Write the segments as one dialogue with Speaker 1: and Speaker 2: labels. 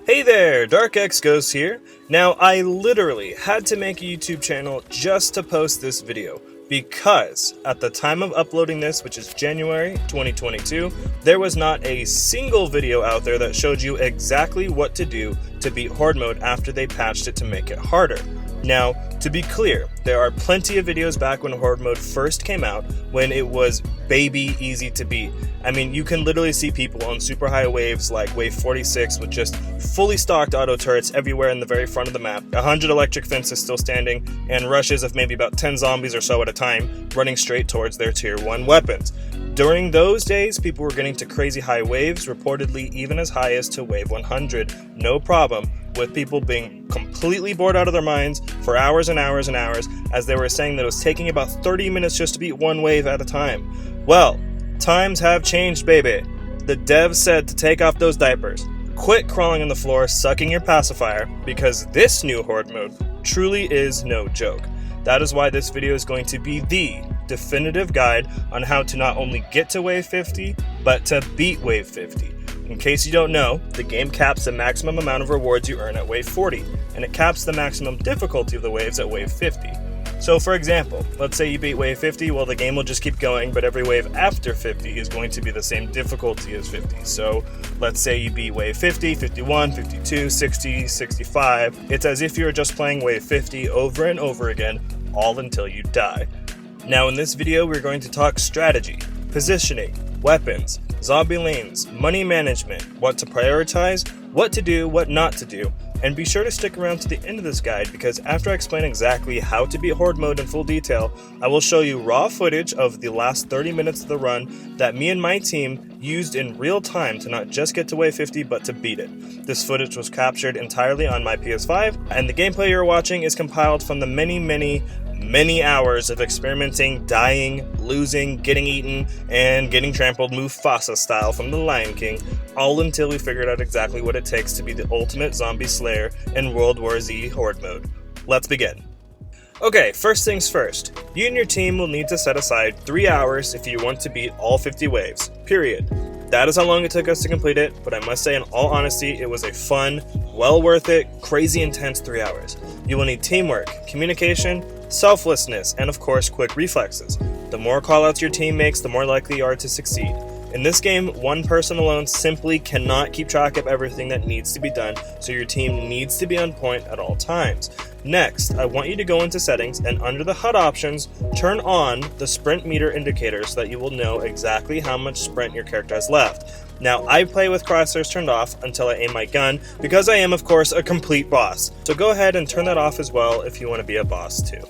Speaker 1: Hey there, DarkXGhosts here. Now, I literally had to make a YouTube channel just to post this video, because at the time of uploading this, which is January 2022, there was not a single video out there that showed you exactly what to do to beat Horde mode after they patched it to make it harder. Now, to be clear, there are plenty of videos back when Horde mode first came out, when it was baby easy to beat. I mean, you can literally see people on super high waves like wave 46 with just fully stocked auto turrets everywhere in the very front of the map, 100 electric fences still standing, and rushes of maybe about 10 zombies or so at a time running straight towards their tier 1 weapons. During those days, people were getting to crazy high waves, reportedly even as high as to wave 100, no problem, with people being completely bored out of their minds for hours and hours and hours, as they were saying that it was taking about 30 minutes just to beat one wave at a time. Well, times have changed, baby. The devs said to take off those diapers, quit crawling on the floor sucking your pacifier, because this new Horde mode truly is no joke. That is why this video is going to be the definitive guide on how to not only get to wave 50, but to beat wave 50. In case you don't know, the game caps the maximum amount of rewards you earn at wave 40, and it caps the maximum difficulty of the waves at wave 50. So for example, let's say you beat wave 50, well the game will just keep going, but every wave after 50 is going to be the same difficulty as 50. So let's say you beat wave 50, 51, 52, 60, 65. It's as if you're just playing wave 50 over and over again, all until you die. Now in this video we're going to talk strategy, positioning, weapons, zombie lanes, money management, what to prioritize, what to do, what not to do, and be sure to stick around to the end of this guide, because after I explain exactly how to beat Horde mode in full detail, I will show you raw footage of the last 30 minutes of the run that me and my team used in real time to not just get to wave 50 but to beat it. This footage was captured entirely on my PS5, and the gameplay you're watching is compiled from the many hours of experimenting, dying, losing, getting eaten, and getting trampled Mufasa style from the Lion King, all until we figured out exactly what it takes to be the ultimate zombie slayer in World War Z Horde mode. Let's begin. Okay, first things first, you and your team will need to set aside 3 hours if you want to beat all 50 waves, period. That is how long it took us to complete it, but I must say in all honesty, it was a fun, well worth it, crazy intense 3 hours. You will need teamwork, communication, selflessness, and of course quick reflexes. The more callouts your team makes, the more likely you are to succeed. In this game, one person alone simply cannot keep track of everything that needs to be done, so your team needs to be on point at all times. Next, I want you to go into settings and under the HUD options, turn on the sprint meter indicator so that you will know exactly how much sprint your character has left. Now, I play with crosshairs turned off until I aim my gun, because I am of course a complete boss. So go ahead and turn that off as well if you want to be a boss too.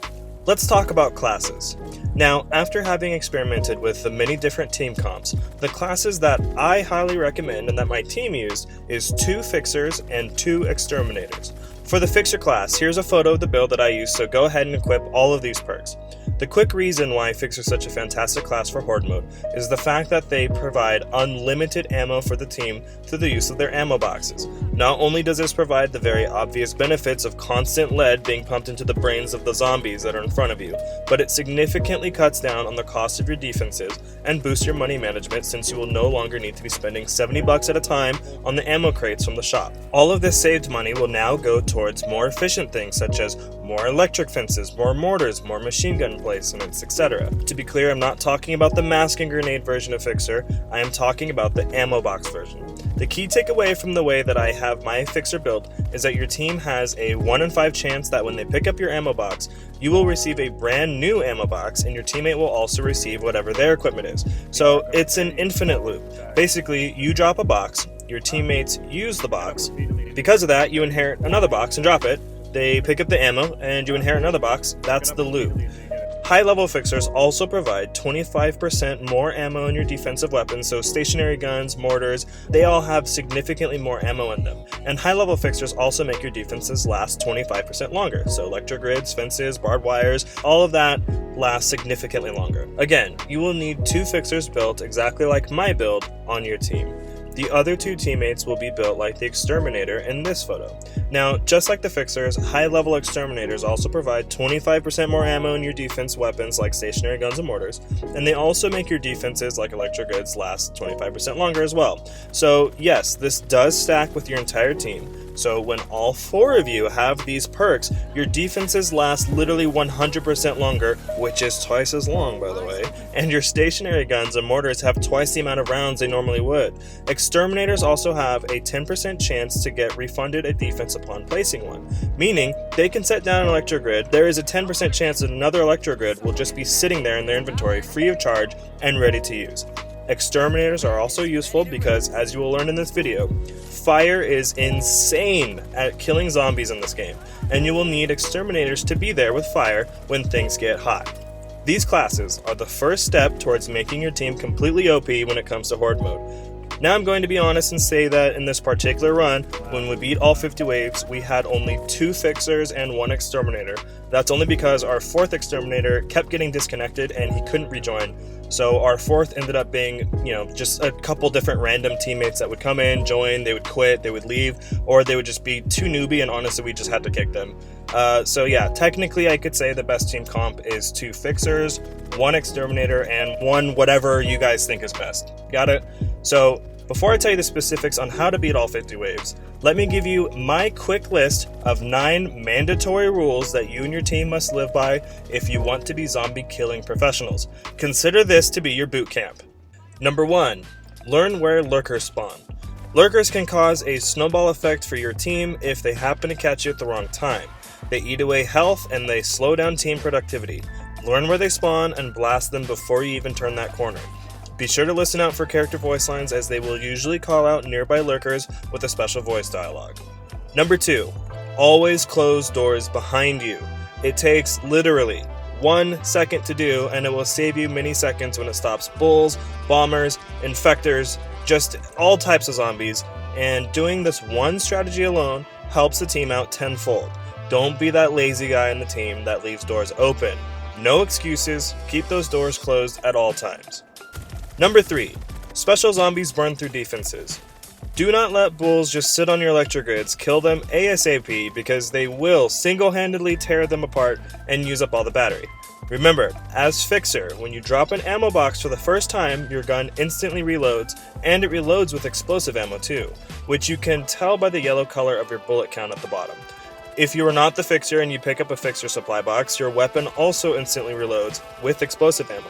Speaker 1: Let's talk about classes. Now, after having experimented with the many different team comps, the classes that I highly recommend and that my team used is 2 Fixers and 2 Exterminators. For the Fixer class, here's a photo of the build that I used, so go ahead and equip all of these perks. The quick reason why Fixer is such a fantastic class for Horde mode is the fact that they provide unlimited ammo for the team through the use of their ammo boxes. Not only does this provide the very obvious benefits of constant lead being pumped into the brains of the zombies that are in front of you, but it significantly cuts down on the cost of your defenses and boosts your money management, since you will no longer need to be spending $70 at a time on the ammo crates from the shop. All of this saved money will now go towards more efficient things such as more electric fences, more mortars, more machine gun placements, etc. To be clear, I'm not talking about the mask and grenade version of Fixer, I am talking about the ammo box version. The key takeaway from the way that I have my Fixer build is that your team has a 1 in 5 chance that when they pick up your ammo box, you will receive a brand new ammo box, and your teammate will also receive whatever their equipment is. So it's an infinite loop. Basically, you drop a box, your teammates use the box. Because of that, you inherit another box and drop it. They pick up the ammo, and you inherit another box. That's the loop. High-level fixers also provide 25% more ammo in your defensive weapons, so stationary guns, mortars, they all have significantly more ammo in them. And high-level fixers also make your defenses last 25% longer, so electric grids, fences, barbed wires, all of that lasts significantly longer. Again, you will need 2 fixers built exactly like my build on your team. The other 2 teammates will be built like the Exterminator in this photo. Now, just like the Fixers, high-level Exterminators also provide 25% more ammo in your defense weapons like stationary guns and mortars, and they also make your defenses like electric goods last 25% longer as well. So yes, this does stack with your entire team, So when all 4 of you have these perks, your defenses last literally 100% longer, which is twice as long by the way, and your stationary guns and mortars have twice the amount of rounds they normally would. Exterminators also have a 10% chance to get refunded a defense upon placing one, meaning they can set down an electro grid. There is a 10% chance that another electro grid will just be sitting there in their inventory free of charge and ready to use. Exterminators are also useful because, as you will learn in this video, fire is insane at killing zombies in this game, and you will need exterminators to be there with fire when things get hot. These classes are the first step towards making your team completely OP when it comes to Horde mode. Now I'm going to be honest and say that in this particular run, when we beat all 50 waves, we had only 2 fixers and 1 exterminator. That's only because our 4th exterminator kept getting disconnected and he couldn't rejoin. So our 4th ended up being, just a couple different random teammates that would come in, join, they would quit, they would leave, or they would just be too newbie and honestly we just had to kick them. So yeah, technically I could say the best team comp is 2 fixers, 1 exterminator, and 1 whatever you guys think is best. Got it? So before I tell you the specifics on how to beat all 50 waves, let me give you my quick list of 9 mandatory rules that you and your team must live by if you want to be zombie killing professionals. Consider this to be your boot camp. Number 1, learn where lurkers spawn. Lurkers can cause a snowball effect for your team if they happen to catch you at the wrong time. They eat away health and they slow down team productivity. Learn where they spawn and blast them before you even turn that corner. Be sure to listen out for character voice lines as they will usually call out nearby lurkers with a special voice dialogue. Number 2, always close doors behind you. It takes literally 1 second to do and it will save you many seconds when it stops bulls, bombers, infectors, just all types of zombies, and doing this one strategy alone helps the team out tenfold. Don't be that lazy guy in the team that leaves doors open. No excuses, keep those doors closed at all times. Number 3, special zombies burn through defenses. Do not let bulls just sit on your electro grids, kill them ASAP because they will single-handedly tear them apart and use up all the battery. Remember, as Fixer, when you drop an ammo box for the first time, your gun instantly reloads, and it reloads with explosive ammo too, which you can tell by the yellow color of your bullet count at the bottom. If you are not the Fixer and you pick up a Fixer supply box, your weapon also instantly reloads with explosive ammo.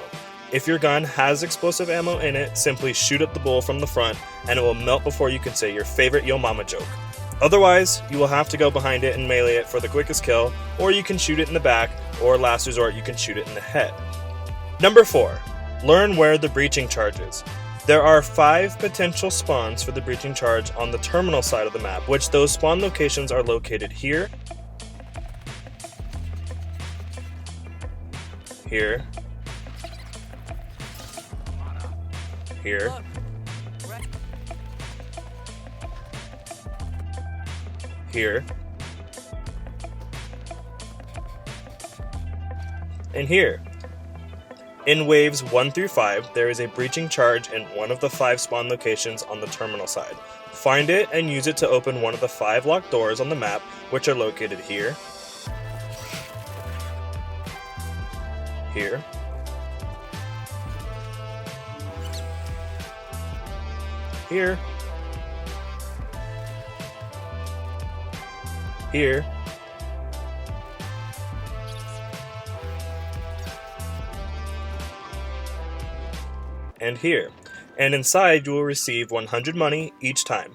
Speaker 1: If your gun has explosive ammo in it, simply shoot at the bull from the front and it will melt before you can say your favorite yo mama joke. Otherwise, you will have to go behind it and melee it for the quickest kill, or you can shoot it in the back, or last resort you can shoot it in the head. Number 4, learn where the breaching charge is. There are 5 potential spawns for the breaching charge on the terminal side of the map, which those spawn locations are located here, here, here, here, and here. In waves 1 through 5, there is a breaching charge in one of the 5 spawn locations on the terminal side. Find it and use it to open one of the 5 locked doors on the map, which are located here, here, here, here, and here, and inside you will receive 100 money each time.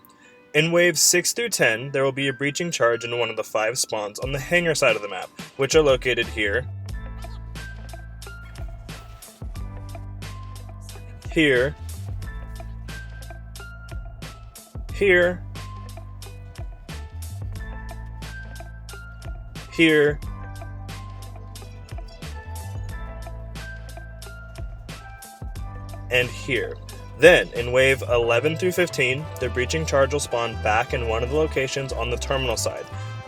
Speaker 1: In waves 6 through 10, there will be a breaching charge in one of the 5 spawns on the hangar side of the map, which are located here, here, here, here, and here. Then, in wave 11 through 15, the breaching charge will spawn back in one of the locations on the terminal side.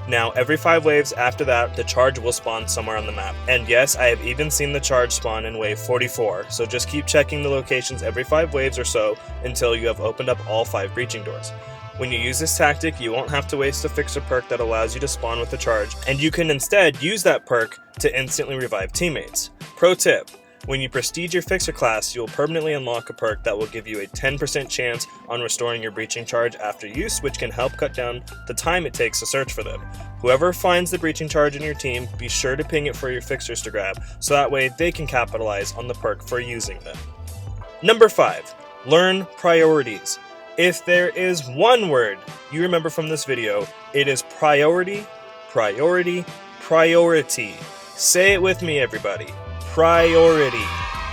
Speaker 1: Now, every 5 waves after that, the charge will spawn somewhere on the map. And yes, I have even seen the charge spawn in wave 44, so just keep checking the locations every 5 waves or so until you have opened up all 5 breaching doors. When you use this tactic, you won't have to waste a Fixer perk that allows you to spawn with the charge, and you can instead use that perk to instantly revive teammates. Pro tip: When you prestige your fixer class, you will permanently unlock a perk that will give you a 10% chance on restoring your breaching charge after use, which can help cut down the time it takes to search for them. Whoever finds the breaching charge in your team, be sure to ping it for your fixers to grab, so that way they can capitalize on the perk for using them. Number 5. Learn priorities. If there is one word you remember from this video, it is priority, priority, priority. Say it with me, everybody. Priority.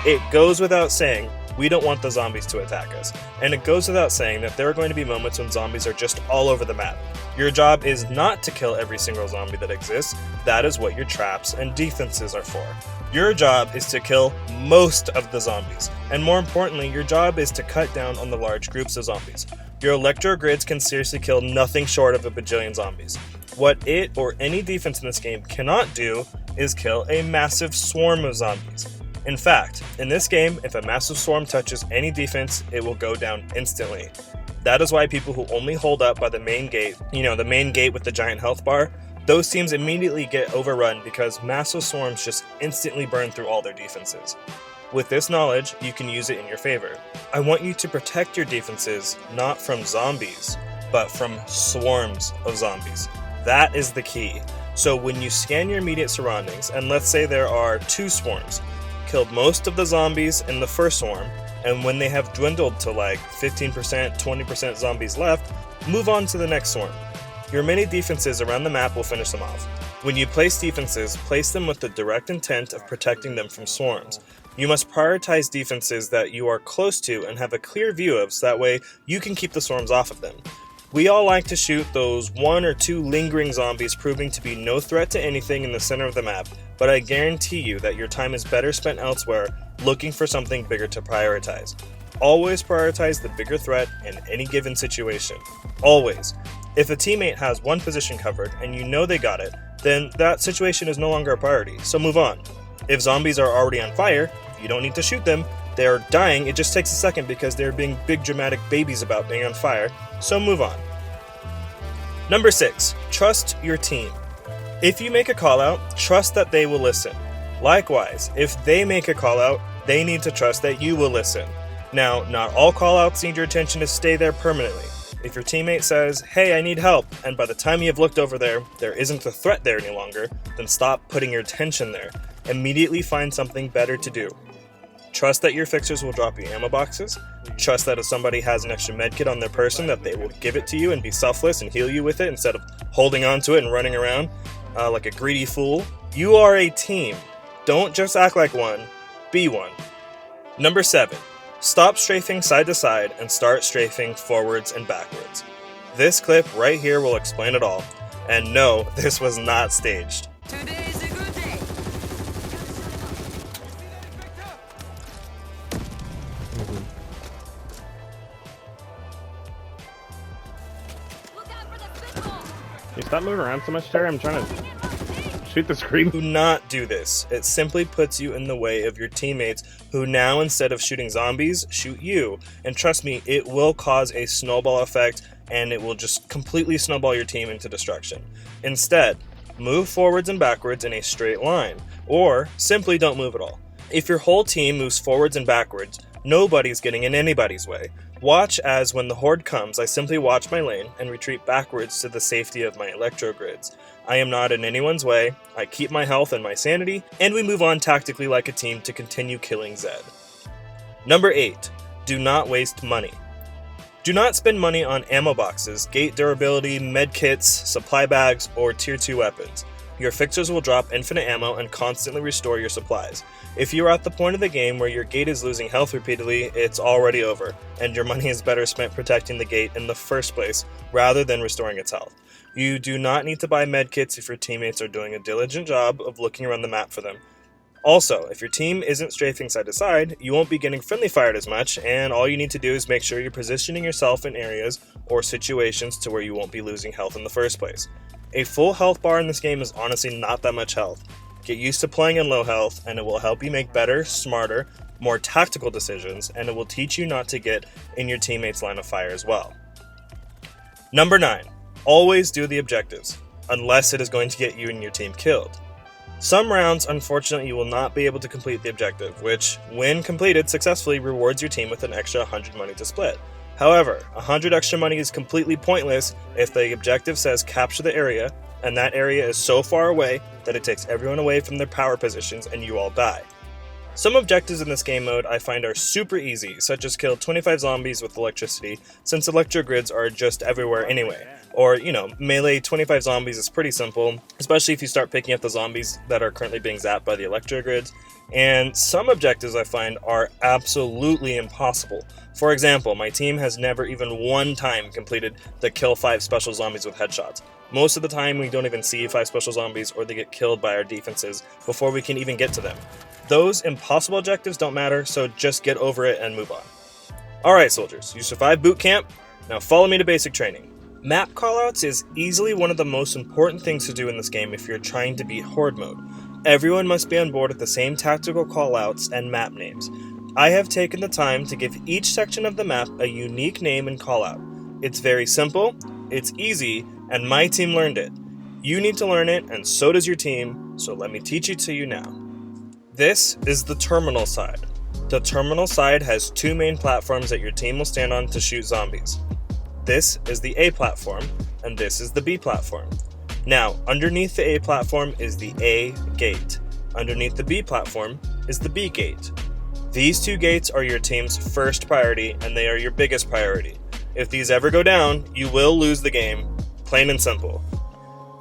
Speaker 1: It goes without saying, we don't want the zombies to attack us. And it goes without saying that there are going to be moments when zombies are just all over the map. Your job is not to kill every single zombie that exists. That is what your traps and defenses are for. Your job is to kill most of the zombies. And more importantly, your job is to cut down on the large groups of zombies. Your electro grids can seriously kill nothing short of a bajillion zombies. What it or any defense in this game cannot do is kill a massive swarm of zombies. In fact, in this game, if a massive swarm touches any defense, it will go down instantly. That is why people who only hold up by the main gate, the main gate with the giant health bar, those teams immediately get overrun because massive swarms just instantly burn through all their defenses. With this knowledge, you can use it in your favor. I want you to protect your defenses not from zombies, but from swarms of zombies. That is the key. So when you scan your immediate surroundings, and let's say there are 2 swarms, kill most of the zombies in the first swarm, and when they have dwindled to like 15%, 20% zombies left, move on to the next swarm. Your mini defenses around the map will finish them off. When you place defenses, place them with the direct intent of protecting them from swarms. You must prioritize defenses that you are close to and have a clear view of, so that way you can keep the swarms off of them. We all like to shoot those 1 or 2 lingering zombies proving to be no threat to anything in the center of the map, but I guarantee you that your time is better spent elsewhere looking for something bigger to prioritize. Always prioritize the bigger threat in any given situation. Always. If a teammate has one position covered and you know they got it, then that situation is no longer a priority, so move on. If zombies are already on fire, you don't need to shoot them. They are dying, it just takes a second because they're being big dramatic babies about being on fire, so move on. Number 6, trust your team. If you make a call out, trust that they will listen. Likewise, if they make a call out, they need to trust that you will listen. Now, not all call outs need your attention to stay there permanently. If your teammate says, hey, I need help, and by the time you've looked over there isn't a threat there any longer, then stop putting your attention there. Immediately find something better to do. Trust that your fixers will drop you ammo boxes. Trust that if somebody has an extra medkit on their person, that they will give it to you and be selfless and heal you with it instead of holding on to it and running around like a greedy fool. You are a team. Don't just act like one, be one. Number 7, stop strafing side to side and start strafing forwards and backwards. This clip right here will explain it all. And no, this was not staged.
Speaker 2: Today is a good day. Look out for the spitball.
Speaker 3: You stop moving around so much, Terry. I'm trying to shoot the screen.
Speaker 1: Do not do this. It simply puts you in the way of your teammates who now, instead of shooting zombies, shoot you. And trust me, it will cause a snowball effect and it will just completely snowball your team into destruction. Instead, move forwards and backwards in a straight line, or simply don't move at all. If your whole team moves forwards and backwards, nobody's getting in anybody's way. Watch as when the Horde comes, I simply watch my lane and retreat backwards to the safety of my electro grids. I am not in anyone's way, I keep my health and my sanity, and we move on tactically like a team to continue killing Zed. Number 8, do not waste money. Do not spend money on ammo boxes, gate durability, medkits, supply bags, or tier 2 weapons. Your fixers will drop infinite ammo and constantly restore your supplies. If you are at the point of the game where your gate is losing health repeatedly, it's already over, and your money is better spent protecting the gate in the first place, rather than restoring its health. You do not need to buy medkits if your teammates are doing a diligent job of looking around the map for them. Also, if your team isn't strafing side to side, you won't be getting friendly fired as much, and all you need to do is make sure you're positioning yourself in areas or situations to where you won't be losing health in the first place. A full health bar in this game is honestly not that much health. Get used to playing in low health, and it will help you make better, smarter, more tactical decisions, and it will teach you not to get in your teammates' line of fire as well. Number 9, always do the objectives, unless it is going to get you and your team killed. Some rounds, unfortunately, you will not be able to complete the objective, which, when completed successfully, rewards your team with an extra 100 money to split. However, 100 extra money is completely pointless if the objective says capture the area, and that area is so far away that it takes everyone away from their power positions and you all die. Some objectives in this game mode I find are super easy, such as kill 25 zombies with electricity, since electro grids are just everywhere anyway. Or, melee 25 zombies is pretty simple, especially if you start picking up the zombies that are currently being zapped by the electro grids. And some objectives I find are absolutely impossible. For example, my team has never even one time completed the kill 5 special zombies with headshots. Most of the time we don't even see 5 special zombies, or they get killed by our defenses before we can even get to them. Those impossible objectives don't matter, so just get over it and move on. Alright soldiers, you survived boot camp, now follow me to basic training. Map callouts is easily one of the most important things to do in this game if you're trying to beat Horde mode. Everyone must be on board with the same tactical callouts and map names. I have taken the time to give each section of the map a unique name and callout. It's very simple, it's easy, and my team learned it. You need to learn it, and so does your team, so let me teach it to you now. This is the terminal side. The terminal side has 2 main platforms that your team will stand on to shoot zombies. This is the A platform, and this is the B platform. Now, underneath the A platform is the A gate. Underneath the B platform is the B gate. These 2 gates are your team's first priority, and they are your biggest priority. If these ever go down, you will lose the game, plain and simple.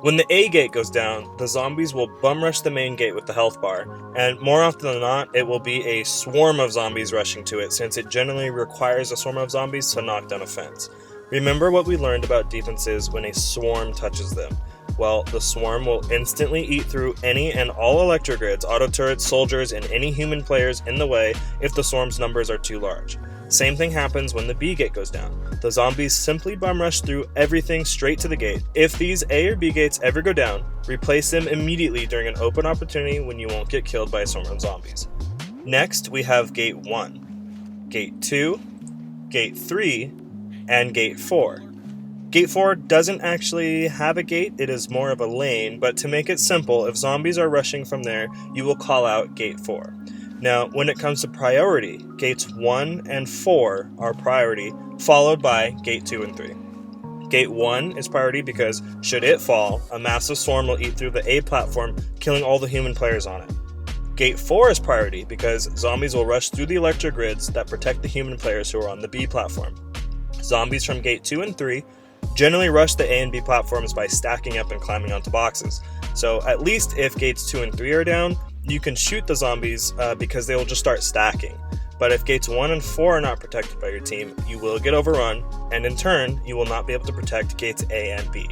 Speaker 1: When the A gate goes down, the zombies will bum rush the main gate with the health bar, and more often than not, it will be a swarm of zombies rushing to it, since it generally requires a swarm of zombies to knock down a fence. Remember what we learned about defenses when a swarm touches them. Well, the swarm will instantly eat through any and all electro grids, auto turrets, soldiers, and any human players in the way if the swarm's numbers are too large. Same thing happens when the B gate goes down. The zombies simply bum rush through everything straight to the gate. If these A or B gates ever go down, replace them immediately during an open opportunity when you won't get killed by a swarm of zombies. Next, we have Gate 1, Gate 2, Gate 3, and Gate 4. Gate 4 doesn't actually have a gate, it is more of a lane, but to make it simple, if zombies are rushing from there, you will call out Gate 4. Now, when it comes to priority, Gates 1 and 4 are priority, followed by Gate 2 and 3. Gate 1 is priority because, should it fall, a massive swarm will eat through the A platform, killing all the human players on it. Gate 4 is priority because zombies will rush through the electro grids that protect the human players who are on the B platform. Zombies from Gate 2 and 3 generally rush the A and B platforms by stacking up and climbing onto boxes. So at least if Gates 2 and 3 are down, you can shoot the zombies because they will just start stacking. But if Gates 1 and 4 are not protected by your team, you will get overrun, and in turn, you will not be able to protect Gates A and B.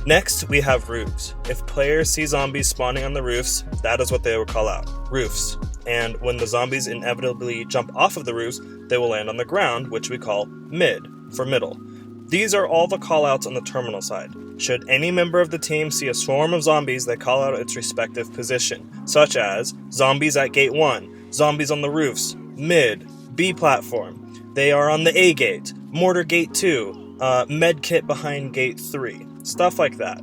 Speaker 1: Next, we have roofs. If players see zombies spawning on the roofs, that is what they will call out, roofs. And when the zombies inevitably jump off of the roofs, they will land on the ground, which we call mid, for middle. These are all the callouts on the terminal side. Should any member of the team see a swarm of zombies, they call out its respective position, such as zombies at Gate 1, zombies on the roofs, mid, B platform. They are on the A gate, mortar Gate 2, med kit behind Gate 3, stuff like that.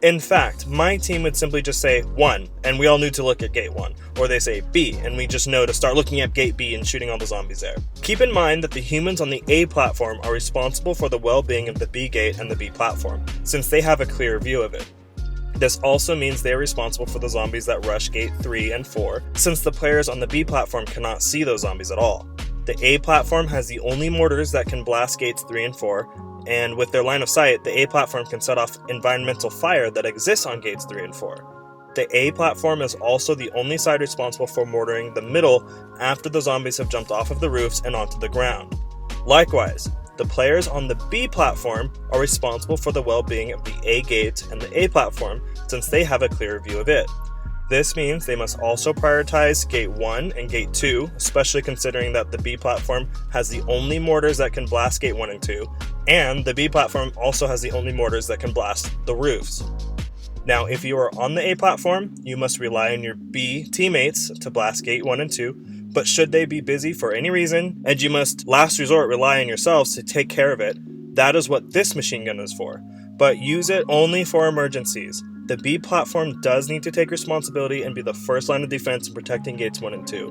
Speaker 1: In fact, my team would simply just say 1, and we all knew to look at Gate 1. Or they say B, and we just know to start looking at Gate B and shooting all the zombies there. Keep in mind that the humans on the A platform are responsible for the well-being of the B gate and the B platform, since they have a clear view of it. This also means they are responsible for the zombies that rush Gate 3 and 4, since the players on the B platform cannot see those zombies at all. The A platform has the only mortars that can blast Gates 3 and 4, and with their line of sight, the A platform can set off environmental fire that exists on Gates 3 and 4. The A platform is also the only side responsible for mortaring the middle after the zombies have jumped off of the roofs and onto the ground. Likewise, the players on the B platform are responsible for the well-being of the A gate and the A platform, since they have a clearer view of it. This means they must also prioritize Gate 1 and Gate 2, especially considering that the B platform has the only mortars that can blast Gate 1 and 2, and the B platform also has the only mortars that can blast the roofs. Now, if you are on the A platform, you must rely on your B teammates to blast Gate 1 and 2, but should they be busy for any reason, and you must last resort rely on yourselves to take care of it, that is what this machine gun is for. But use it only for emergencies. the B platform does need to take responsibility and be the first line of defense in protecting gates 1 and 2.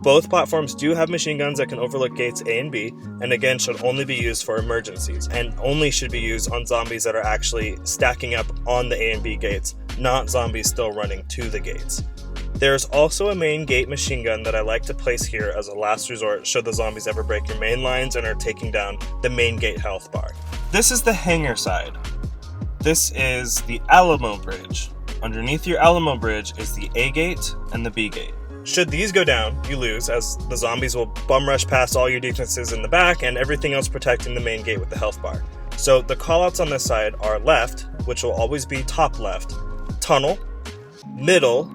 Speaker 1: Both platforms do have machine guns that can overlook gates A and B, and again should only be used for emergencies, and only should be used on zombies that are actually stacking up on the A and B gates, not zombies still running to the gates. There's also a main gate machine gun that I like to place here as a last resort should the zombies ever break your main lines and are taking down the main gate health bar. This is the hangar side. This is the Alamo Bridge. Underneath your Alamo Bridge is the A gate and the B gate. Should these go down, you lose, as the zombies will bum rush past all your defenses in the back and everything else protecting the main gate with the health bar. So the callouts on this side are left, which will always be top left, tunnel, middle,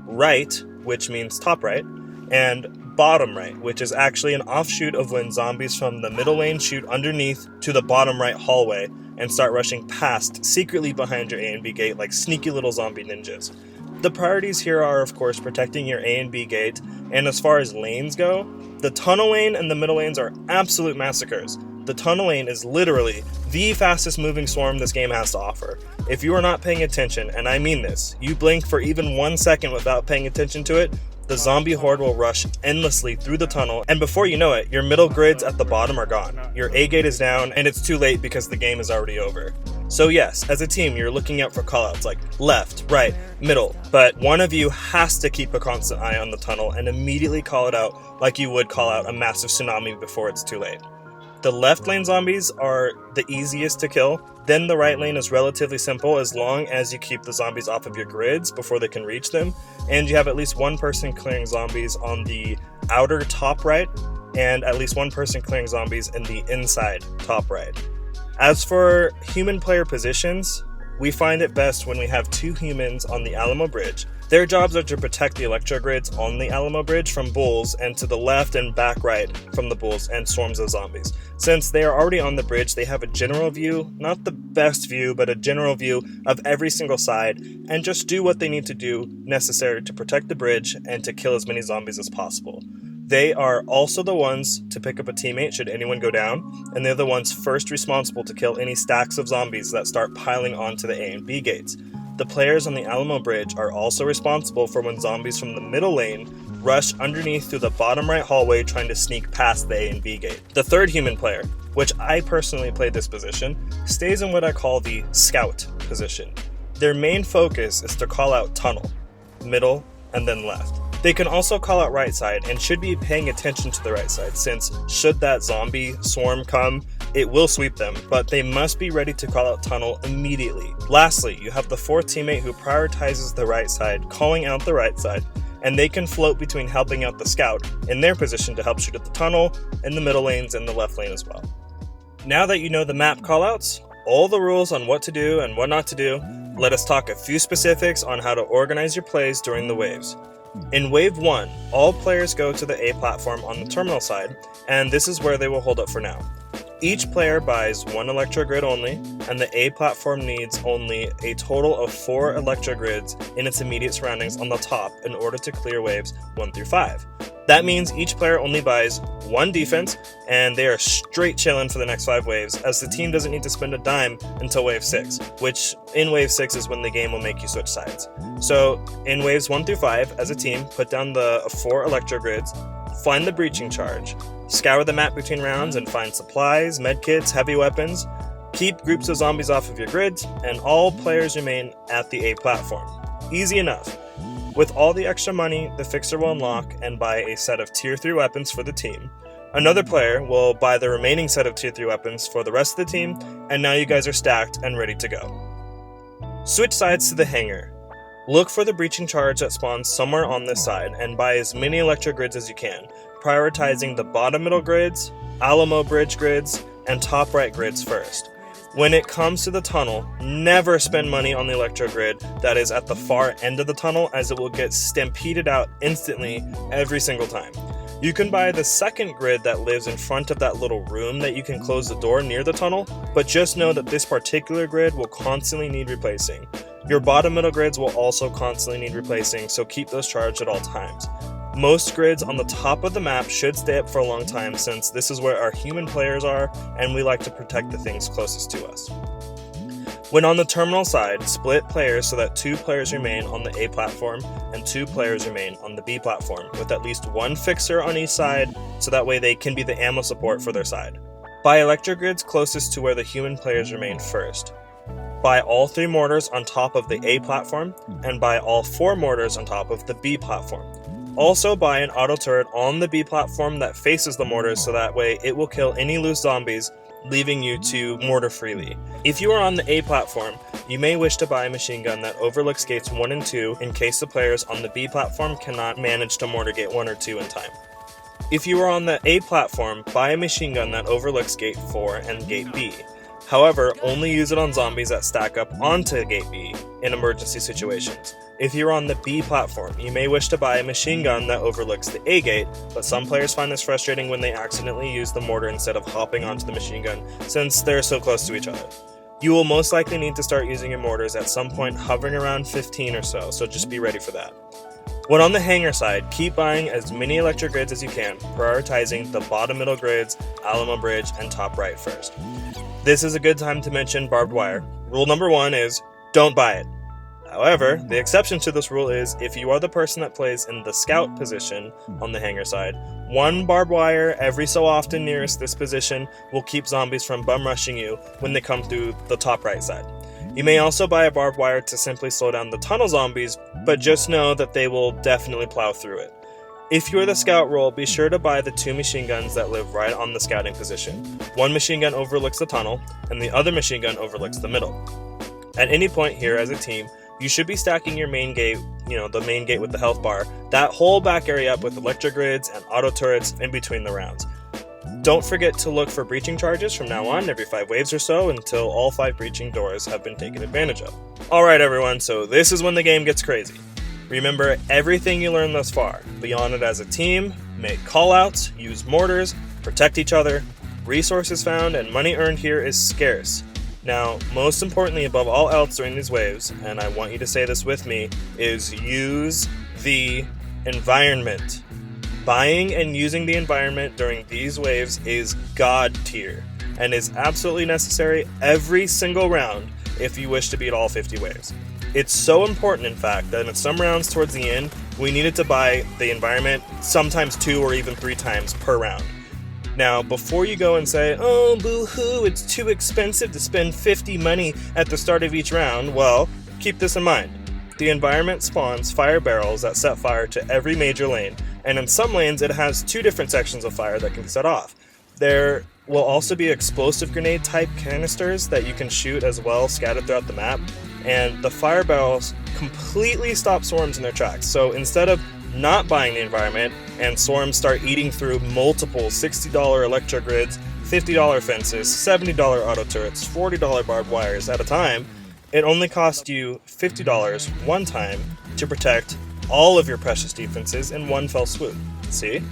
Speaker 1: right, which means top right, and bottom right, which is actually an offshoot of when zombies from the middle lane shoot underneath to the bottom right hallway and start rushing past secretly behind your A and B gate like sneaky little zombie ninjas. The priorities here are, of course, protecting your A and B gate, and as far as lanes go, the tunnel lane and the middle lanes are absolute massacres. The tunnel lane is literally the fastest moving swarm this game has to offer. If you are not paying attention, and I mean this, you blink for even 1 second without paying attention to it, the zombie horde will rush endlessly through the tunnel, and before you know it, your middle grids at the bottom are gone. Your A gate is down, and it's too late because the game is already over. So yes, as a team, you're looking out for callouts like left, right, middle, but one of you has to keep a constant eye on the tunnel and immediately call it out like you would call out a massive tsunami before it's too late. The left lane zombies are the easiest to kill, then the right lane is relatively simple as long as you keep the zombies off of your grids before they can reach them, and you have at least one person clearing zombies on the outer top right, and at least one person clearing zombies in the inside top right. As for human player positions, we find it best when we have 2 humans on the Alamo Bridge. Their jobs are to protect the electro grids on the Alamo Bridge from bulls, and to the left and back right from the bulls and swarms of zombies. Since they are already on the bridge, they have a general view, not the best view, but a general view of every single side, and just do what they need to do necessary to protect the bridge and to kill as many zombies as possible. They are also the ones to pick up a teammate should anyone go down, and they're the ones first responsible to kill any stacks of zombies that start piling onto the A and B gates. The players on the Alamo Bridge are also responsible for when zombies from the middle lane rush underneath through the bottom right hallway trying to sneak past the A and B gate. The third human player, which I personally play this position, stays in what I call the scout position. Their main focus is to call out tunnel, middle, and then left. They can also call out right side and should be paying attention to the right side, since should that zombie swarm come, it will sweep them, but they must be ready to call out tunnel immediately. Lastly, you have the 4th teammate who prioritizes the right side, calling out the right side, and they can float between helping out the scout in their position to help shoot at the tunnel, in the middle lanes, and the left lane as well. Now that you know the map callouts, all the rules on what to do and what not to do, let us talk a few specifics on how to organize your plays during the waves. In Wave 1, all players go to the A platform on the terminal side, and this is where they will hold up for now. Each player buys 1 electro grid only, and the A platform needs only a total of 4 electro grids in its immediate surroundings on the top in order to clear waves 1 through 5. That means each player only buys 1 defense, and they are straight chilling for the next 5 waves, as the team doesn't need to spend a dime until Wave 6, which in Wave 6 is when the game will make you switch sides. So in Waves 1 through 5, as a team, put down the 4 electro grids, find the breaching charge, scour the map between rounds and find supplies, medkits, heavy weapons, keep groups of zombies off of your grids, and all players remain at the A platform. Easy enough. With all the extra money, the fixer will unlock and buy a set of Tier 3 weapons for the team. Another player will buy the remaining set of Tier 3 weapons for the rest of the team, and now you guys are stacked and ready to go. Switch sides to the hangar. Look for the breaching charge that spawns somewhere on this side, and buy as many electro grids as you can, prioritizing the bottom middle grids, Alamo Bridge grids, and top right grids first. When it comes to the tunnel, never spend money on the electro grid that is at the far end of the tunnel, as it will get stampeded out instantly every single time. You can buy the second grid that lives in front of that little room that you can close the door near the tunnel, but just know that this particular grid will constantly need replacing. Your bottom middle grids will also constantly need replacing, so keep those charged at all times. Most grids on the top of the map should stay up for a long time, since this is where our human players are, and we like to protect the things closest to us. When on the terminal side, split players so that 2 players remain on the A platform and 2 players remain on the B platform, with at least 1 fixer on each side, so that way they can be the ammo support for their side. Buy electric grids closest to where the human players remain first. Buy all 3 mortars on top of the A platform, and buy all 4 mortars on top of the B platform. Also buy an auto turret on the B platform that faces the mortars, so that way it will kill any loose zombies, leaving you to mortar freely. If you are on the A platform, you may wish to buy a machine gun that overlooks gates 1 and 2 in case the players on the B platform cannot manage to mortar gate 1 or 2 in time. If you are on the A platform, buy a machine gun that overlooks gate 4 and gate B. However, only use it on zombies that stack up onto gate B in emergency situations. If you're on the B platform, you may wish to buy a machine gun that overlooks the A gate, but some players find this frustrating when they accidentally use the mortar instead of hopping onto the machine gun, since they're so close to each other. You will most likely need to start using your mortars at some point hovering around 15 or so just be ready for that. When on the hangar side, keep buying as many electric grids as you can, prioritizing the bottom middle grids, Alamo Bridge, and top right first. This is a good time to mention barbed wire. Rule number 1 is, don't buy it. However, the exception to this rule is if you are the person that plays in the scout position on the hangar side, 1 barbed wire every so often nearest this position will keep zombies from bum rushing you when they come through the top right side. You may also buy a barbed wire to simply slow down the tunnel zombies, but just know that they will definitely plow through it. If you are the scout role, be sure to buy the 2 machine guns that live right on the scouting position. 1 machine gun overlooks the tunnel, and the other machine gun overlooks the middle. At any point here as a team, you should be stacking your main gate, the main gate with the health bar, that whole back area up with electric grids and auto turrets in between the rounds. Don't forget to look for breaching charges from now on every 5 waves or so until all 5 breaching doors have been taken advantage of. Alright everyone, so this is when the game gets crazy. Remember everything you learned thus far. Be on it as a team, make callouts, use mortars, protect each other. Resources found and money earned here is scarce. Now, most importantly above all else during these waves, and I want you to say this with me, is use the environment. Buying and using the environment during these waves is God tier, and is absolutely necessary every single round if you wish to beat all 50 waves. It's so important, in fact, that in some rounds towards the end, we needed to buy the environment sometimes 2 or even 3 times per round. Now, before you go and say, oh, boo-hoo, it's too expensive to spend 50 money at the start of each round, well, keep this in mind. The environment spawns fire barrels that set fire to every major lane, and in some lanes it has 2 different sections of fire that can be set off. There will also be explosive grenade type canisters that you can shoot as well, scattered throughout the map, and the fire barrels completely stop swarms in their tracks. So instead of not buying the environment and swarms start eating through multiple $60 electric grids, $50 fences, $70 auto turrets, $40 barbed wires at a time, it only costs you $50 one time to protect all of your precious defenses in one fell swoop. See?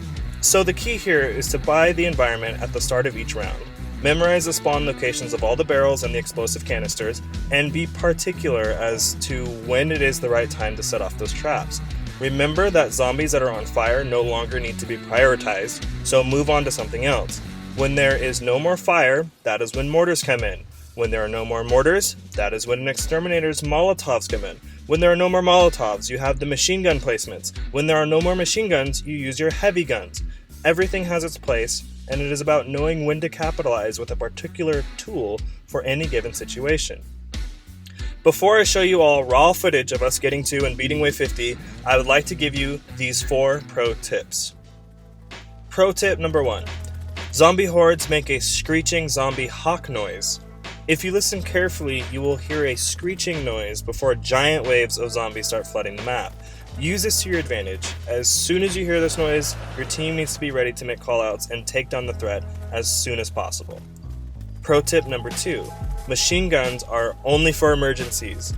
Speaker 1: So the key here is to buy the environment at the start of each round. Memorize the spawn locations of all the barrels and the explosive canisters, and be particular as to when it is the right time to set off those traps. Remember that zombies that are on fire no longer need to be prioritized, so move on to something else. When there is no more fire, that is when mortars come in. When there are no more mortars, that is when an exterminator's Molotovs come in. When there are no more Molotovs, you have the machine gun placements. When there are no more machine guns, you use your heavy guns. Everything has its place, and it is about knowing when to capitalize with a particular tool for any given situation. Before I show you all raw footage of us getting to and beating wave 50, I would like to give you these 4 pro tips. Pro tip number 1. Zombie hordes make a screeching zombie hawk noise. If you listen carefully, you will hear a screeching noise before giant waves of zombies start flooding the map. Use this to your advantage. As soon as you hear this noise, your team needs to be ready to make callouts and take down the threat as soon as possible. Pro tip number 2. Machine guns are only for emergencies.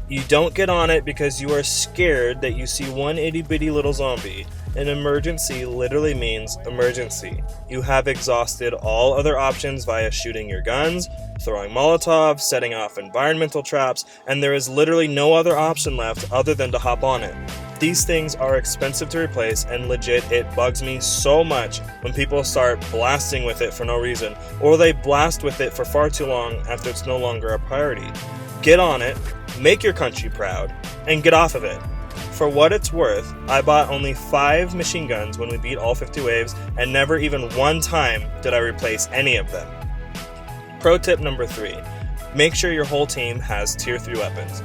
Speaker 1: You don't get on it because you are scared that you see one itty bitty little zombie. An emergency literally means emergency. You have exhausted all other options via shooting your guns, throwing Molotovs, setting off environmental traps, and there is literally no other option left other than to hop on it. These things are expensive to replace, and legit, it bugs me so much when people start blasting with it for no reason, or they blast with it for far too long after it's no longer a priority. Get on it, make your country proud, and get off of it. For what it's worth, I bought only 5 machine guns when we beat all 50 waves, and never even one time did I replace any of them. Pro tip number 3, make sure your whole team has tier 3 weapons.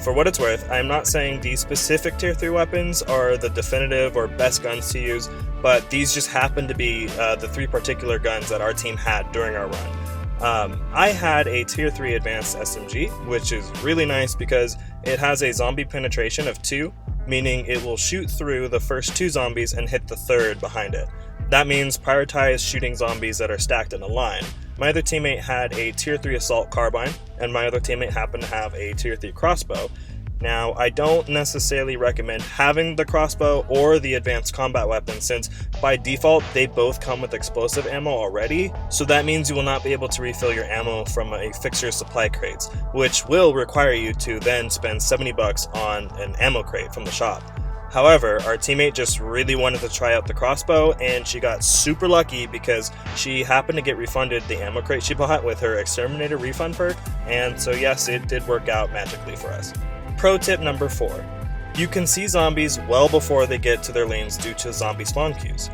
Speaker 1: For what it's worth, I am not saying these specific tier 3 weapons are the definitive or best guns to use, but these just happen to be the 3 particular guns that our team had during our run. I had a tier 3 advanced SMG, which is really nice because it has a zombie penetration of 2, meaning it will shoot through the first 2 zombies and hit the 3rd behind it. That means prioritize shooting zombies that are stacked in a line. My other teammate had a tier 3 assault carbine, and my other teammate happened to have a tier 3 crossbow. Now, I don't necessarily recommend having the crossbow or the advanced combat weapon, since by default they both come with explosive ammo already, so that means you will not be able to refill your ammo from a fixer's supply crates, which will require you to then spend $70 on an ammo crate from the shop. However, our teammate just really wanted to try out the crossbow, and she got super lucky because she happened to get refunded the ammo crate she bought with her Exterminator refund perk, and so yes, it did work out magically for us. Pro tip number 4. You can see zombies well before they get to their lanes due to zombie spawn queues.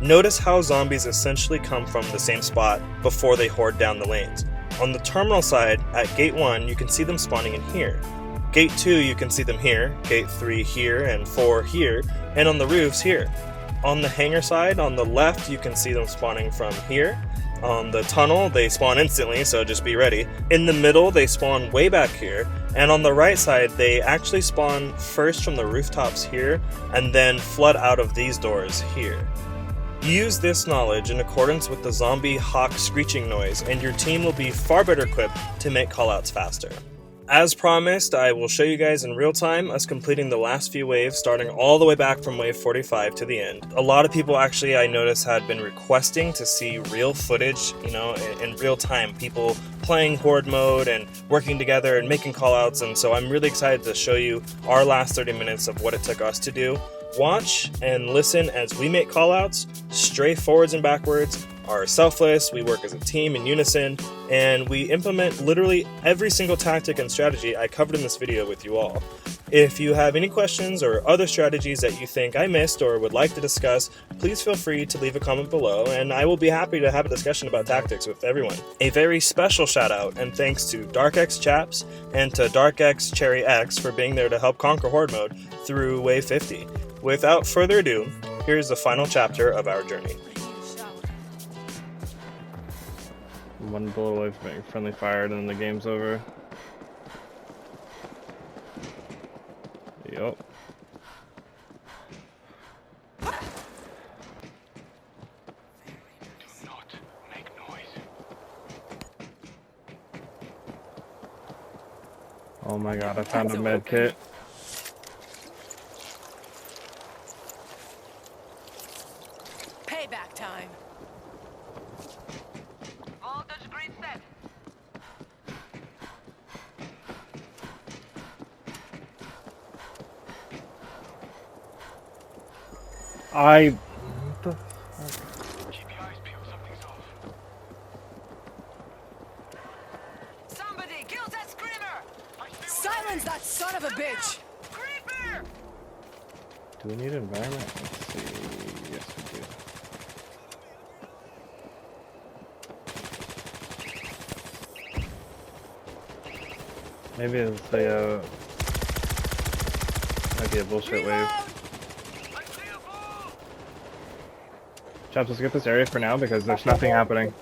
Speaker 1: Notice how zombies essentially come from the same spot before they horde down the lanes. On the terminal side, at gate 1, you can see them spawning in here. Gate 2, you can see them here, gate 3 here, and 4 here, and on the roofs here. On the hangar side, on the left, you can see them spawning from here. On the tunnel, they spawn instantly, so just be ready. In the middle, they spawn way back here, and on the right side, they actually spawn first from the rooftops here, and then flood out of these doors here. Use this knowledge in accordance with the zombie hawk screeching noise, and your team will be far better equipped to make callouts faster. As promised, I will show you guys in real time us completing the last few waves, starting all the way back from wave 45 to the end. A lot of people actually, I noticed, had been requesting to see real footage, in real time, people playing Horde mode and working together and making callouts, and so I'm really excited to show you our last 30 minutes of what it took us to do. Watch and listen as we make callouts, stray forwards and backwards, are selfless, we work as a team in unison, and we implement literally every single tactic and strategy I covered in this video with you all. If you have any questions or other strategies that you think I missed or would like to discuss, please feel free to leave a comment below, and I will be happy to have a discussion about tactics with everyone. A very special shout out and thanks to DarkXChaps and to DarkXCherryX for being there to help conquer Horde mode through wave 50. Without further ado, here's the final chapter of our journey.
Speaker 3: One bullet away from being friendly fired and then the game's over. Yup.
Speaker 4: Do not make noise.
Speaker 3: Oh my god, I found a med kit.
Speaker 2: Payback time.
Speaker 5: Voltage grid set.
Speaker 3: What the
Speaker 4: Keep your eyes peeled, something's off.
Speaker 2: Somebody kill that screamer!
Speaker 4: I see what
Speaker 2: Silence that son of a bitch!
Speaker 5: Creeper!
Speaker 3: do we need environment? Let's see. Yes, we do. Maybe it's a might be a bullshit wave.
Speaker 5: I see a ball!
Speaker 3: Chaps, let's get this area for now because there's nothing happening.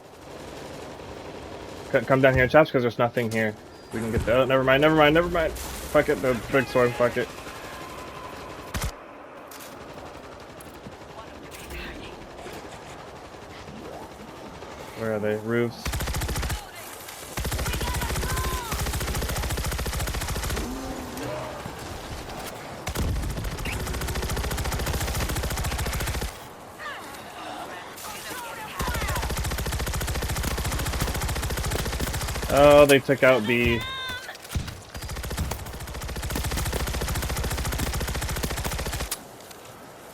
Speaker 3: Come down here, Chaps, because there's nothing here. We can get the. Oh, never mind. Fuck it, the big sword. Fuck it. Where are they? Roofs. Oh, they took out B.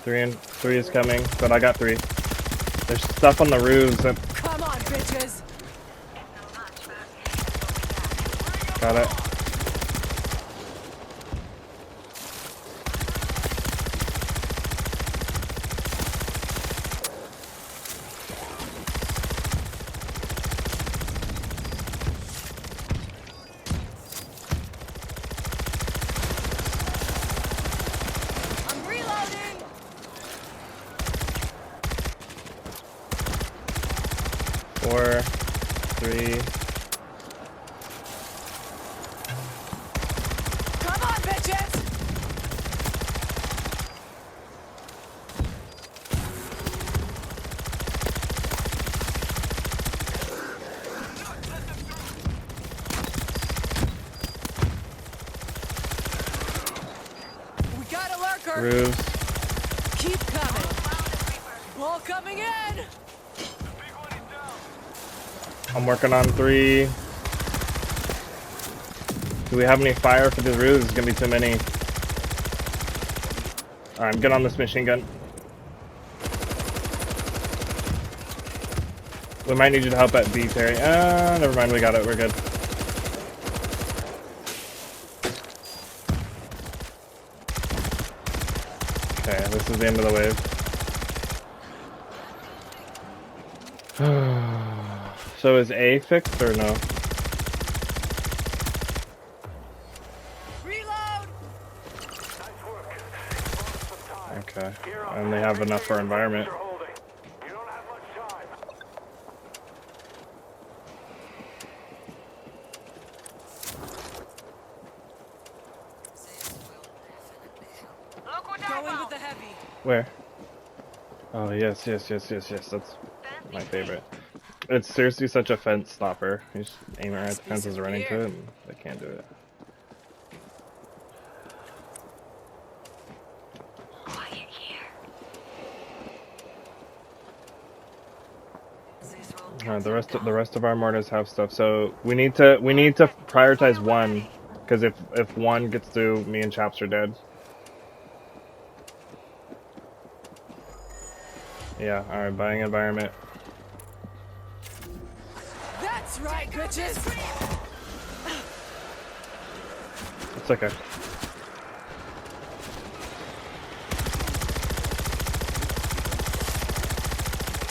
Speaker 3: Three is coming, but I got 3. There's stuff on the roofs.
Speaker 2: Come on, bitches.
Speaker 3: Got it.
Speaker 2: I'm reloading.
Speaker 3: 4, 3.
Speaker 2: Come on, bitches. We got a lurker.
Speaker 3: Roofs.
Speaker 2: Keep coming. Ball coming in.
Speaker 3: I'm working on 3. Do we have any fire for the roofs? It's gonna be too many. Alright, I'm getting on this machine gun. We might need you to help at B, Terry. Never mind, we got it, we're good. Okay, this is the end of the wave. So is A fixed or no?
Speaker 2: Reload.
Speaker 3: Okay, and they have enough for environment.
Speaker 4: You don't have much time.
Speaker 5: Look what I
Speaker 2: Going with
Speaker 5: found.
Speaker 2: the heavy.
Speaker 3: Where? Oh, yes. That's my favorite. It's seriously such a fence stopper. You just aim it right at the fences and run into it, and they can't do it.
Speaker 5: Quiet here. This will
Speaker 3: Alright, the rest of our mortars have stuff. So we need to prioritize one, because if one gets through, me and Chaps are dead. Yeah. All right. Buying environment.
Speaker 2: That's right, bitches.
Speaker 3: It's okay.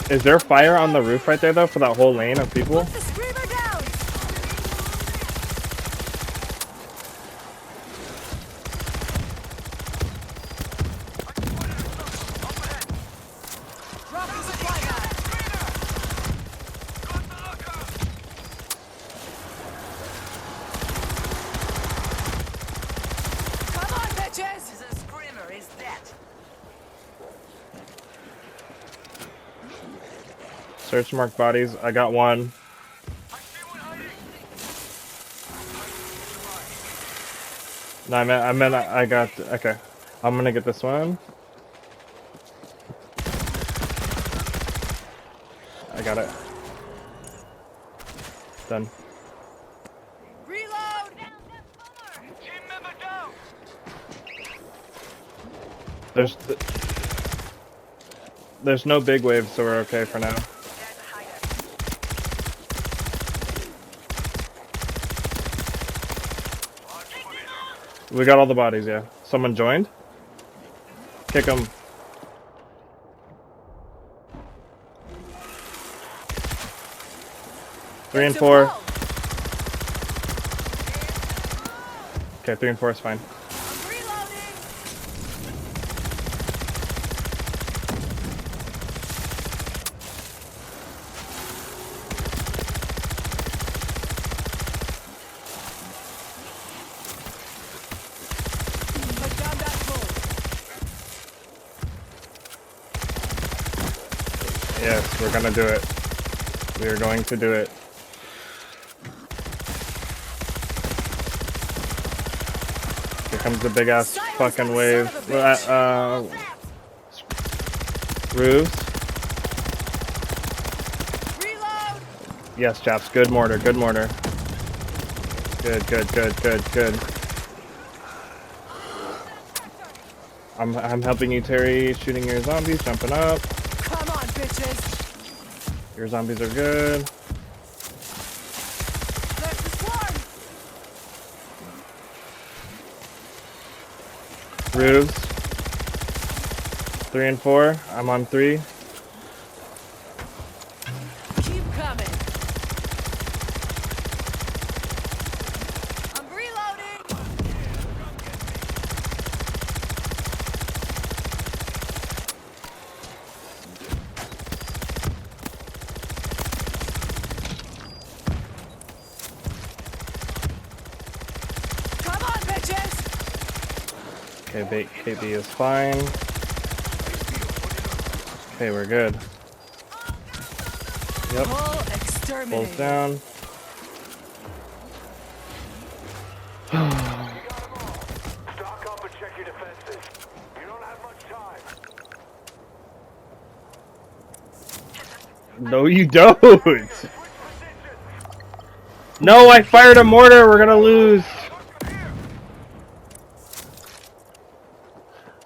Speaker 3: Is there fire on the roof right there though for that whole lane of people?
Speaker 2: Put the screamer down. Dropping supply bag. Come on, bitches.
Speaker 5: The screamer is dead.
Speaker 3: Search mark bodies. I got one. No, I got. Okay, I'm gonna get this one. I got it. Done.
Speaker 2: Reload.
Speaker 4: Team member down.
Speaker 3: There's no big waves, so we're okay for now.
Speaker 5: There's a hider.
Speaker 3: We got all the bodies, yeah. Someone joined? Kick them. Three and four. Okay, 3 and 4 is fine.
Speaker 2: I'm reloading. Put down that bull.
Speaker 3: Yes, we're gonna do it. We are going to do it. Here comes the big ass fucking wave. Roofs.
Speaker 2: Reload.
Speaker 3: Yes, chaps. Good mortar. Good mortar. Good. I'm helping you, Terry. Shooting your zombies, jumping up.
Speaker 2: Come on, bitches.
Speaker 3: Your zombies are good.
Speaker 2: There's the swarm.
Speaker 3: Roofs. 3 and 4. I'm on 3.
Speaker 2: Keep coming. I'm reloading. Come on, bitches.
Speaker 3: Okay, bait KB is fine. Okay, we're good. Yep,
Speaker 2: Full exterminate.
Speaker 3: pulls down.
Speaker 4: Stock up and check your defenses. You don't have much time.
Speaker 3: No, you don't.
Speaker 4: Switch positions.
Speaker 3: No, I fired a mortar. We're gonna lose.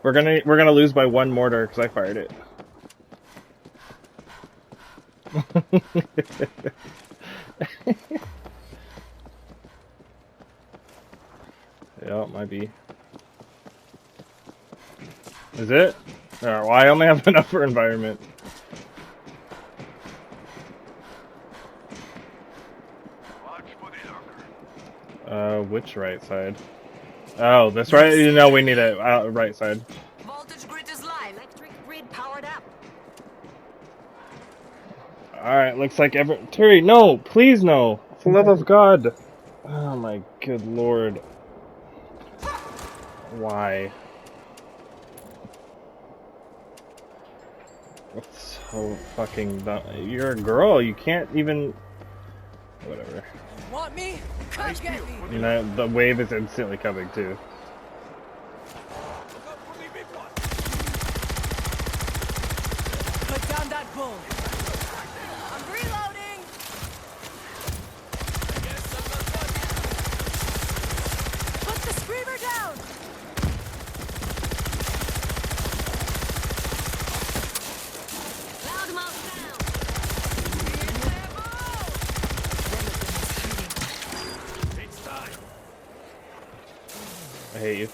Speaker 3: We're gonna lose by 1 mortar because I fired it. Yeah, it might be. Is it? Well, I only have enough for environment.
Speaker 4: Watch for the lurker.
Speaker 3: Which right side? Oh, this right? You know we need it. Right side.
Speaker 5: Voltage grid is live. Electric grid powered up.
Speaker 3: Alright, looks like Terry, no! Please no! For the love of God! Oh my good lord. Why? That's so fucking dumb. You're a girl, you can't even... Whatever.
Speaker 2: Want me? Come get me.
Speaker 3: You know, the wave is instantly coming too.
Speaker 2: Put down that bull. I'm reloading. Put the screamer down.
Speaker 5: Loudmouth down.
Speaker 3: I hate you.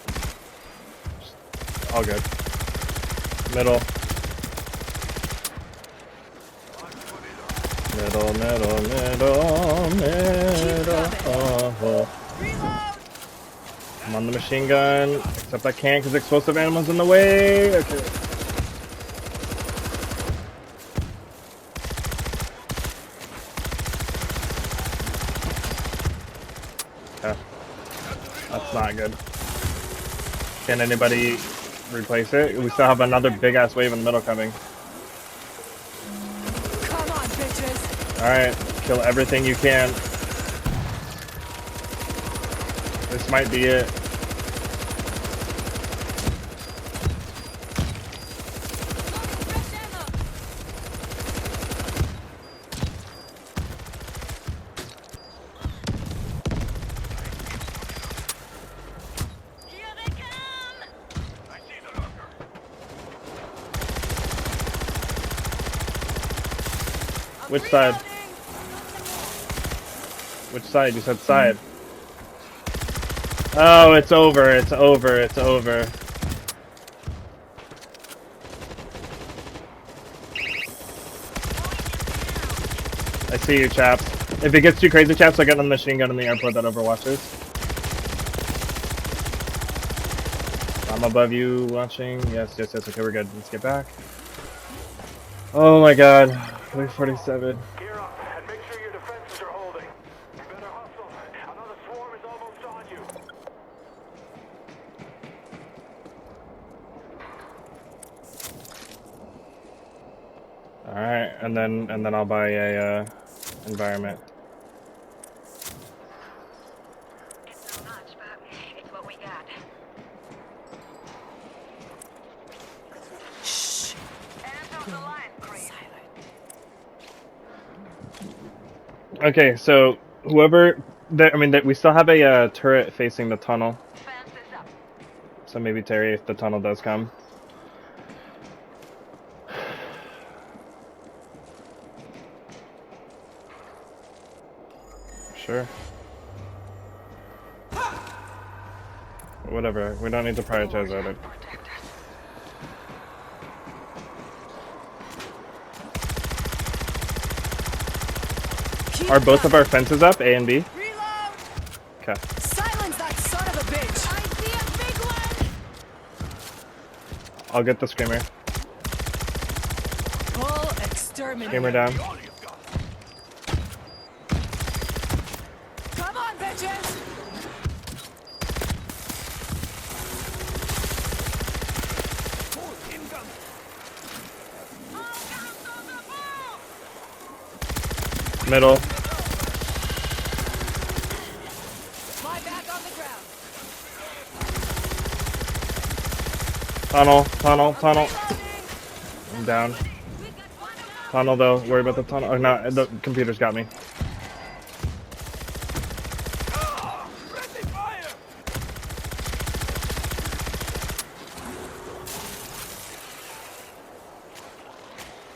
Speaker 3: All good. Middle. Middle.
Speaker 2: Reload.
Speaker 3: I'm on the machine gun, except I can't because explosive animals in the way. Okay. Okay. That's not good. Can anybody replace it? We still have another big ass wave in the middle coming.
Speaker 2: Come on, bitches.
Speaker 3: Alright, kill everything you can. This might be it.
Speaker 5: Here they come.
Speaker 4: I see the lurker.
Speaker 2: I'm
Speaker 3: Which side?
Speaker 2: reloading.
Speaker 3: Which side? You said side. Oh, it's over, it's over, it's over. I see you, chaps. If it gets too crazy, chaps, I get on the machine gun in the airport that overwatches. I'm above you, watching. Yes, yes, yes. Okay, we're good. Let's get back. Oh my god. 347.
Speaker 4: Gear up and make sure your defenses are holding. You better hustle. Another swarm is almost on you.
Speaker 3: Alright, and then I'll buy a environment.
Speaker 5: It's not much, but it's what we got.
Speaker 2: Shh.
Speaker 5: Hands off the line, Creed.
Speaker 3: Okay, so whoever, we still have a turret facing the tunnel.
Speaker 5: Fence is up.
Speaker 3: So maybe Terry, if the tunnel does come. Sure. Whatever. We don't need to prioritize that.
Speaker 2: Keep
Speaker 3: Are both of
Speaker 2: coming.
Speaker 3: our fences up, A and B?
Speaker 2: Reload!
Speaker 3: Okay.
Speaker 2: Silence that son of a bitch! I see a big one!
Speaker 3: I'll get the screamer.
Speaker 2: Bull exterminate.
Speaker 3: Screamer down.
Speaker 2: Come on, bitches!
Speaker 3: Middle.
Speaker 2: My back on the ground.
Speaker 3: Tunnel. Tunnel. Tunnel.
Speaker 2: Reloading.
Speaker 3: I'm down. Tunnel though. Worry about the tunnel. Oh no, the computer's got me.